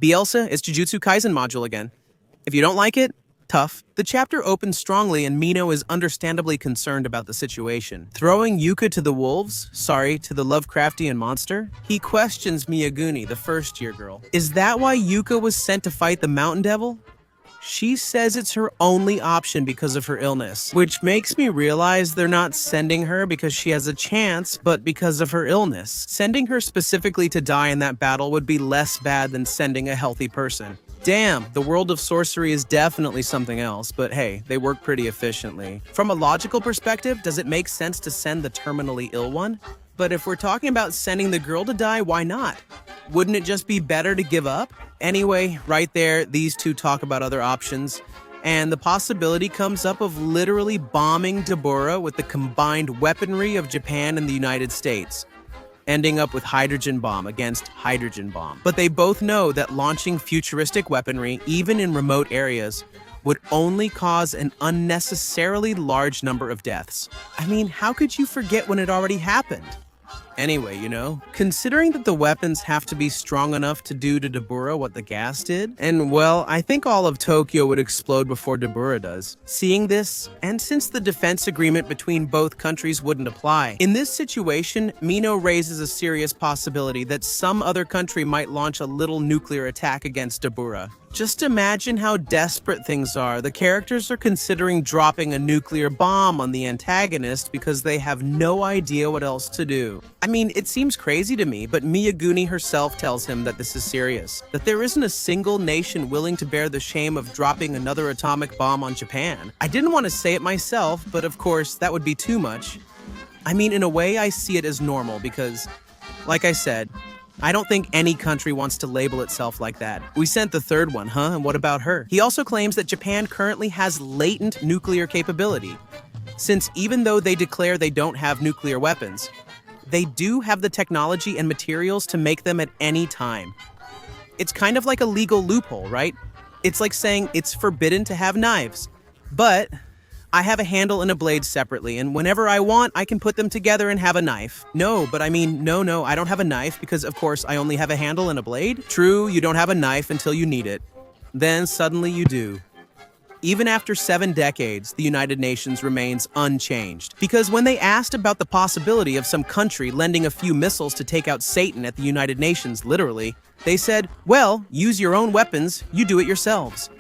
Bielsa is Jujutsu Kaisen module again. If you don't like it, tough. The chapter opens strongly and Mino is understandably concerned about the situation. Throwing Yuka to the wolves, to the Lovecraftian monster, he questions Miyaguni, the first-year girl. Is that why Yuka was sent to fight the Mountain Devil? She says it's her only option because of her illness, which makes me realize they're not sending her because she has a chance, but because of her illness. Sending her specifically to die in that battle would be less bad than sending a healthy person. Damn, the world of sorcery is definitely something else, but hey, they work pretty efficiently. From a logical perspective, does it make sense to send the terminally ill one? But if we're talking about sending the girl to die, why not? Wouldn't it just be better to give up? Anyway, right there, these two talk about other options, and the possibility comes up of literally bombing Deborah with the combined weaponry of Japan and the United States, ending up with hydrogen bomb against hydrogen bomb. But they both know that launching futuristic weaponry, even in remote areas, would only cause an unnecessarily large number of deaths. I mean, how could you forget when it already happened? Anyway, considering that the weapons have to be strong enough to do to Deborah what the gas did, and well, I think all of Tokyo would explode before Deborah does. Seeing this, and since the defense agreement between both countries wouldn't apply, in this situation, Mino raises a serious possibility that some other country might launch a little nuclear attack against Deborah. Just imagine how desperate things are. The characters are considering dropping a nuclear bomb on the antagonist because they have no idea what else to do. I mean, it seems crazy to me, but Miyaguni herself tells him that this is serious, that there isn't a single nation willing to bear the shame of dropping another atomic bomb on Japan. I didn't want to say it myself, but of course, that would be too much. I mean, in a way, I see it as normal because, like I said, I don't think any country wants to label itself like that. We sent the third one, huh? And what about her? He also claims that Japan currently has latent nuclear capability, since even though they declare they don't have nuclear weapons, they do have the technology and materials to make them at any time. It's kind of like a legal loophole, right? It's like saying it's forbidden to have knives, but I have a handle and a blade separately, and whenever I want, I can put them together and have a knife. No, I don't have a knife because, of course, I only have a handle and a blade. True, you don't have a knife until you need it. Then suddenly you do. Even after 7 decades, the United Nations remains unchanged. Because when they asked about the possibility of some country lending a few missiles to take out Satan at the United Nations, literally, they said, well, use your own weapons, you do it yourselves.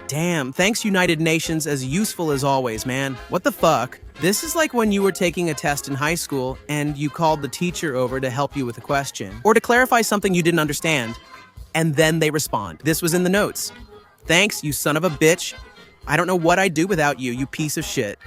Damn, thanks United Nations, as useful as always, man. What the fuck? This is like when you were taking a test in high school and you called the teacher over to help you with a question, or to clarify something you didn't understand, and then they respond. This was in the notes. Thanks, you son of a bitch. I don't know what I'd do without you, you piece of shit.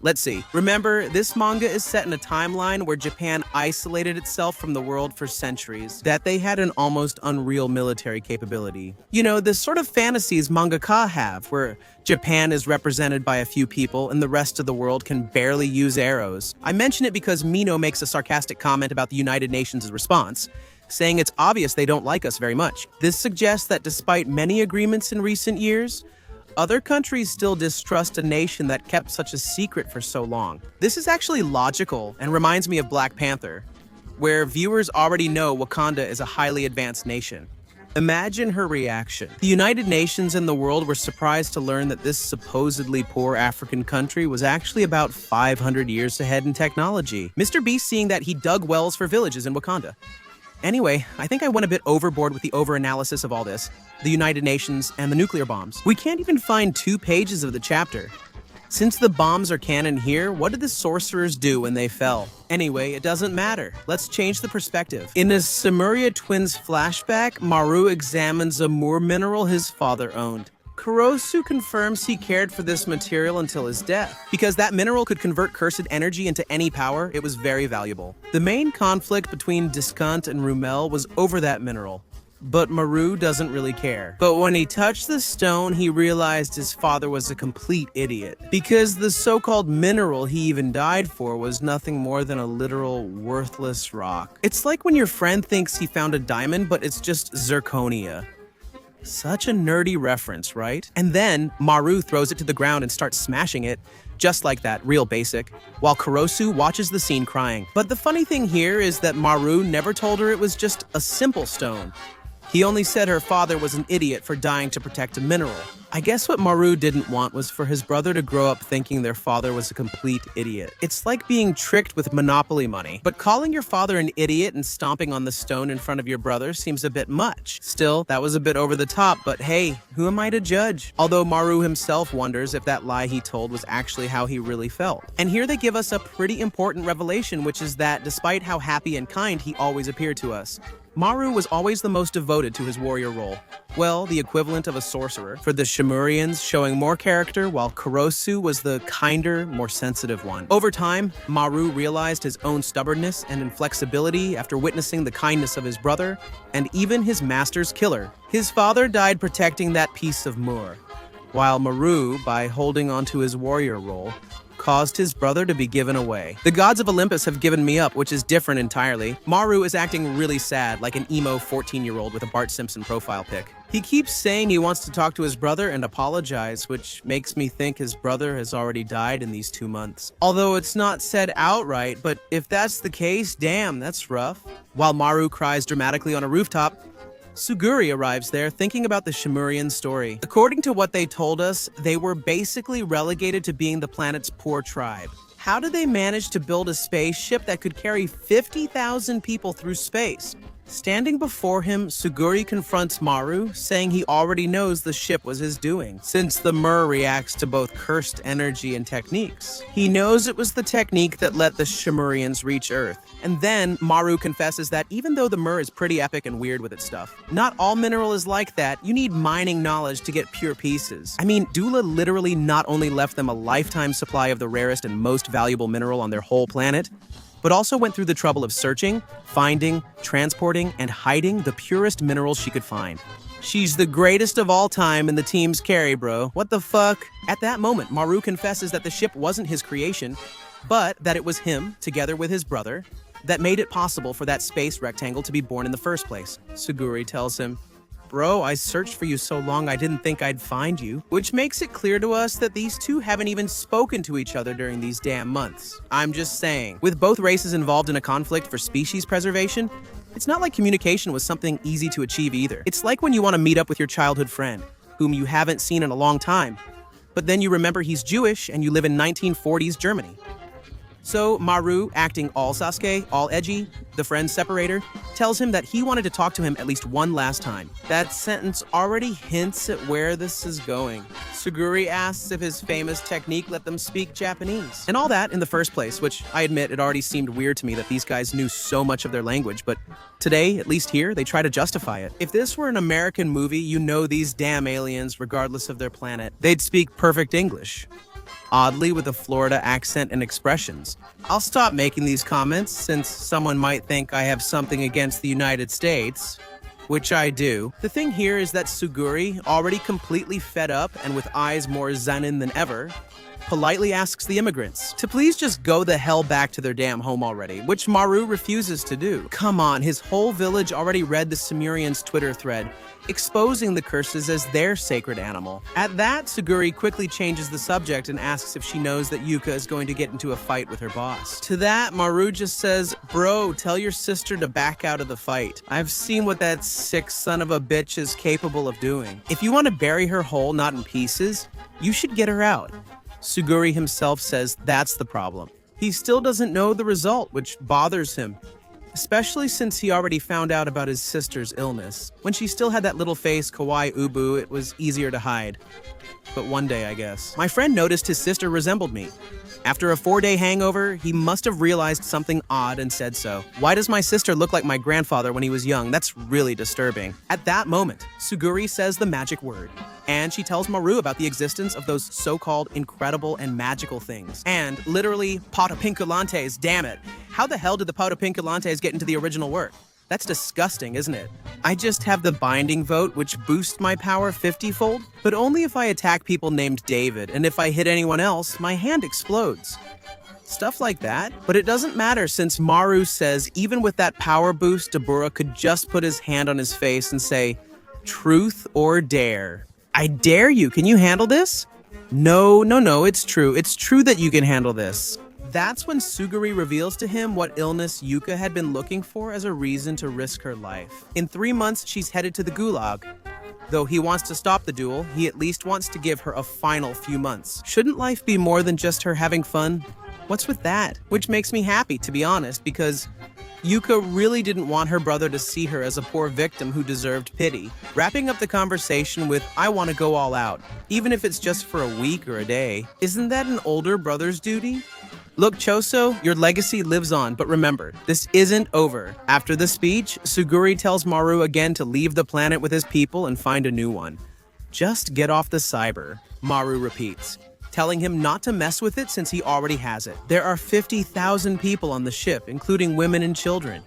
Let's see. Remember, this manga is set in a timeline where Japan isolated itself from the world for centuries, that they had an almost unreal military capability. This sort of fantasies mangaka have, where Japan is represented by a few people and the rest of the world can barely use arrows. I mention it because Mino makes a sarcastic comment about the United Nations' response, saying it's obvious they don't like us very much. This suggests that despite many agreements in recent years, other countries still distrust a nation that kept such a secret for so long. This is actually logical and reminds me of Black Panther, where viewers already know Wakanda is a highly advanced nation. Imagine her reaction. The United Nations and the world were surprised to learn that this supposedly poor African country was actually about 500 years ahead in technology. Mr. Beast seeing that he dug wells for villages in Wakanda. Anyway, I think I went a bit overboard with the over-analysis of all this. The United Nations and the nuclear bombs. We can't even find 2 pages of the chapter. Since the bombs are canon here, what did the sorcerers do when they fell? Anyway, it doesn't matter. Let's change the perspective. In a Simuria twins flashback, Maru examines a Moor mineral his father owned. Kurosu confirms he cared for this material until his death. Because that mineral could convert cursed energy into any power, it was very valuable. The main conflict between Discant and Rumel was over that mineral, but Maru doesn't really care. But when he touched the stone, he realized his father was a complete idiot. Because the so-called mineral he even died for was nothing more than a literal worthless rock. It's like when your friend thinks he found a diamond, but it's just zirconia. Such a nerdy reference, right? And then Maru throws it to the ground and starts smashing it, just like that, real basic, while Kurosu watches the scene crying. But the funny thing here is that Maru never told her it was just a simple stone. He only said her father was an idiot for dying to protect a mineral. I guess what Maru didn't want was for his brother to grow up thinking their father was a complete idiot. It's like being tricked with Monopoly money. But calling your father an idiot and stomping on the stone in front of your brother seems a bit much. Still, that was a bit over the top, but hey, who am I to judge? Although Maru himself wonders if that lie he told was actually how he really felt. And here they give us a pretty important revelation, which is that despite how happy and kind he always appeared to us, Maru was always the most devoted to his warrior role. Well, the equivalent of a sorcerer for the Shimurians, showing more character, while Kurosu was the kinder, more sensitive one. Over time, Maru realized his own stubbornness and inflexibility after witnessing the kindness of his brother, and even his master's killer. His father died protecting that piece of Mur, while Maru, by holding onto his warrior role, caused his brother to be given away. The gods of Olympus have given me up, which is different entirely. Maru is acting really sad, like an emo 14-year-old with a Bart Simpson profile pic. He keeps saying he wants to talk to his brother and apologize, which makes me think his brother has already died in these 2 months. Although it's not said outright, but if that's the case, damn, that's rough. While Maru cries dramatically on a rooftop, Suguri arrives there thinking about the Shimurian story. According to what they told us, they were basically relegated to being the planet's poor tribe. How did they manage to build a spaceship that could carry 50,000 people through space? Standing before him, Suguri confronts Maru, saying he already knows the ship was his doing, since the Mur reacts to both cursed energy and techniques. He knows it was the technique that let the Shimurians reach Earth. And then, Maru confesses that even though the Mur is pretty epic and weird with its stuff, not all mineral is like that. You need mining knowledge to get pure pieces. I mean, Dula literally not only left them a lifetime supply of the rarest and most valuable mineral on their whole planet, but also went through the trouble of searching, finding, transporting, and hiding the purest minerals she could find. She's the greatest of all time in the team's carry, bro. What the fuck? At that moment, Maru confesses that the ship wasn't his creation, but that it was him, together with his brother, that made it possible for that space rectangle to be born in the first place. Suguri tells him, "Bro, I searched for you so long I didn't think I'd find you." Which makes it clear to us that these two haven't even spoken to each other during these damn months. I'm just saying. With both races involved in a conflict for species preservation, it's not like communication was something easy to achieve either. It's like when you want to meet up with your childhood friend, whom you haven't seen in a long time, but then you remember he's Jewish and you live in 1940s Germany. So Maru, acting all Sasuke, all edgy, the friend separator, tells him that he wanted to talk to him at least one last time. That sentence already hints at where this is going. Suguri asks if his famous technique let them speak Japanese. And all that in the first place, which I admit it already seemed weird to me that these guys knew so much of their language, but today, at least here, they try to justify it. If this were an American movie, you know these damn aliens, regardless of their planet, they'd speak perfect English. Oddly with a Florida accent and expressions. I'll stop making these comments since someone might think I have something against the United States, which I do. The thing here is that Suguri, already completely fed up and with eyes more Zenin than ever, politely asks the immigrants to please just go the hell back to their damn home already, which Maru refuses to do. Come on, his whole village already read the Simurians' Twitter thread, exposing the curses as their sacred animal. At that, Suguri quickly changes the subject and asks if she knows that Yuka is going to get into a fight with her boss. To that, Maru just says, "Bro, tell your sister to back out of the fight. I've seen what that sick son of a bitch is capable of doing. If you want to bury her whole, not in pieces, you should get her out." Suguri himself says that's the problem. He still doesn't know the result, which bothers him, especially since he already found out about his sister's illness. When she still had that little face, kawaii ubu, it was easier to hide. But one day, I guess. My friend noticed his sister resembled me. After a 4-day hangover, he must have realized something odd and said so. Why does my sister look like my grandfather when he was young? That's really disturbing. At that moment, Suguri says the magic word, and she tells Maru about the existence of those so-called incredible and magical things. And literally, Potapinculantes, damn it. How the hell did the Potapinculantes get into the original work? That's disgusting, isn't it? I just have the binding vote, which boosts my power 50-fold, but only if I attack people named David, and if I hit anyone else, my hand explodes. Stuff like that. But it doesn't matter since Maru says even with that power boost, Dabura could just put his hand on his face and say, "Truth or dare." I dare you, can you handle this? No, it's true. It's true that you can handle this. That's when Suguri reveals to him what illness Yuka had been looking for as a reason to risk her life. In 3 months, she's headed to the gulag. Though he wants to stop the duel, he at least wants to give her a final few months. Shouldn't life be more than just her having fun? What's with that? Which makes me happy, to be honest, because Yuka really didn't want her brother to see her as a poor victim who deserved pity. Wrapping up the conversation with, "I want to go all out, even if it's just for a week or a day." Isn't that an older brother's duty? Look, Choso, your legacy lives on, but remember, this isn't over. After the speech, Suguri tells Maru again to leave the planet with his people and find a new one. "Just get off the cyber," Maru repeats, telling him not to mess with it since he already has it. There are 50,000 people on the ship, including women and children.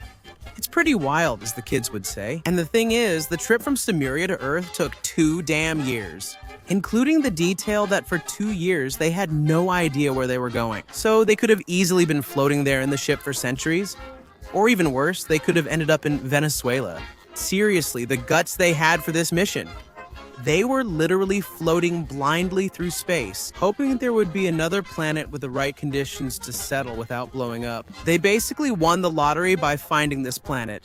It's pretty wild, as the kids would say. And the thing is, the trip from Simuria to Earth took 2 damn years. Including the detail that for 2 years, they had no idea where they were going. So they could have easily been floating there in the ship for centuries. Or even worse, they could have ended up in Venezuela. Seriously, the guts they had for this mission. They were literally floating blindly through space, hoping there would be another planet with the right conditions to settle without blowing up. They basically won the lottery by finding this planet.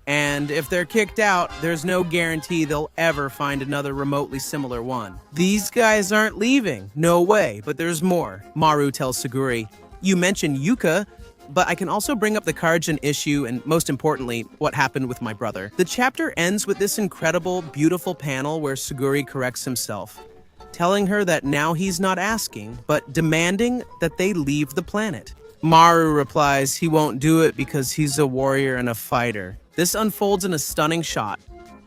And if they're kicked out, there's no guarantee they'll ever find another remotely similar one. These guys aren't leaving. No way, but there's more. Maru tells Suguri, "You mentioned Yuka, but I can also bring up the Karajan issue and, most importantly, what happened with my brother." The chapter ends with this incredible, beautiful panel where Suguri corrects himself, telling her that now he's not asking, but demanding that they leave the planet. Maru replies he won't do it because he's a warrior and a fighter. This unfolds in a stunning shot.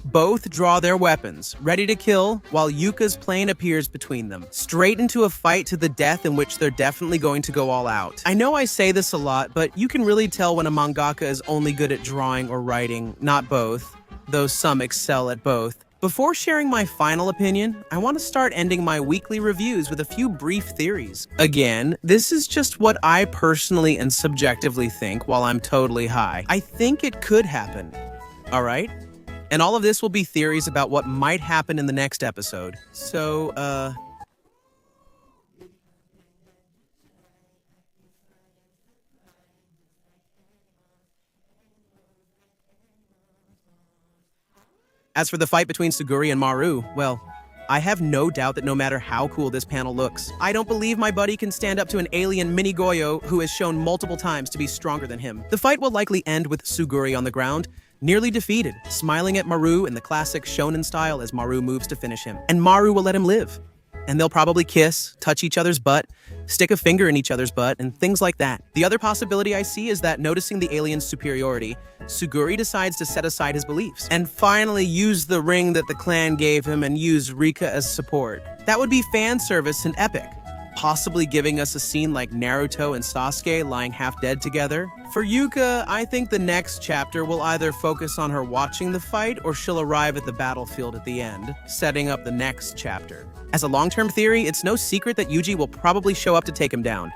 Both draw their weapons, ready to kill, while Yuka's plane appears between them, straight into a fight to the death in which they're definitely going to go all out. I know I say this a lot, but you can really tell when a mangaka is only good at drawing or writing, not both, though some excel at both. Before sharing my final opinion, I want to start ending my weekly reviews with a few brief theories. Again, this is just what I personally and subjectively think while I'm totally high. I think it could happen. All right? And all of this will be theories about what might happen in the next episode. So, as for the fight between Suguri and Maru, well, I have no doubt that no matter how cool this panel looks, I don't believe my buddy can stand up to an alien mini Goyo who has shown multiple times to be stronger than him. The fight will likely end with Suguri on the ground, nearly defeated, smiling at Maru in the classic shonen style as Maru moves to finish him. And Maru will let him live. And they'll probably kiss, touch each other's butt, stick a finger in each other's butt, and things like that. The other possibility I see is that, noticing the alien's superiority, Suguri decides to set aside his beliefs and finally use the ring that the clan gave him and use Rika as support. That would be fan service and epic, possibly giving us a scene like Naruto and Sasuke lying half dead together. For Yuka, I think the next chapter will either focus on her watching the fight or she'll arrive at the battlefield at the end, setting up the next chapter. As a long-term theory, it's no secret that Yuji will probably show up to take him down.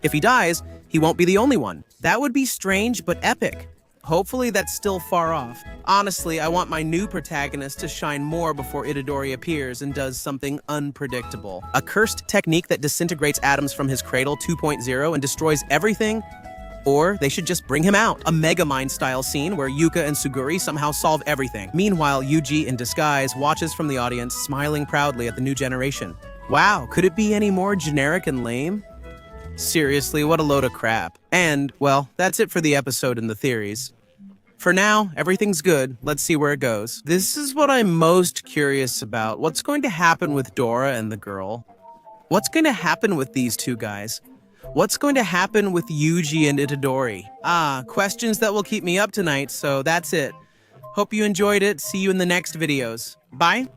If he dies, he won't be the only one. That would be strange but epic. Hopefully that's still far off. Honestly, I want my new protagonist to shine more before Itadori appears and does something unpredictable. A cursed technique that disintegrates atoms from his cradle 2.0 and destroys everything. Or they should just bring him out. A Megamind style scene where Yuka and Suguri somehow solve everything. Meanwhile, Yuji in disguise watches from the audience, smiling proudly at the new generation. Wow, could it be any more generic and lame? Seriously, what a load of crap. And, well, that's it for the episode and the theories. For now, everything's good. Let's see where it goes. This is what I'm most curious about. What's going to happen with Dora and the girl? What's going to happen with these two guys? What's going to happen with Yuji and Itadori? Questions that will keep me up tonight, so that's it. Hope you enjoyed it. See you in the next videos. Bye.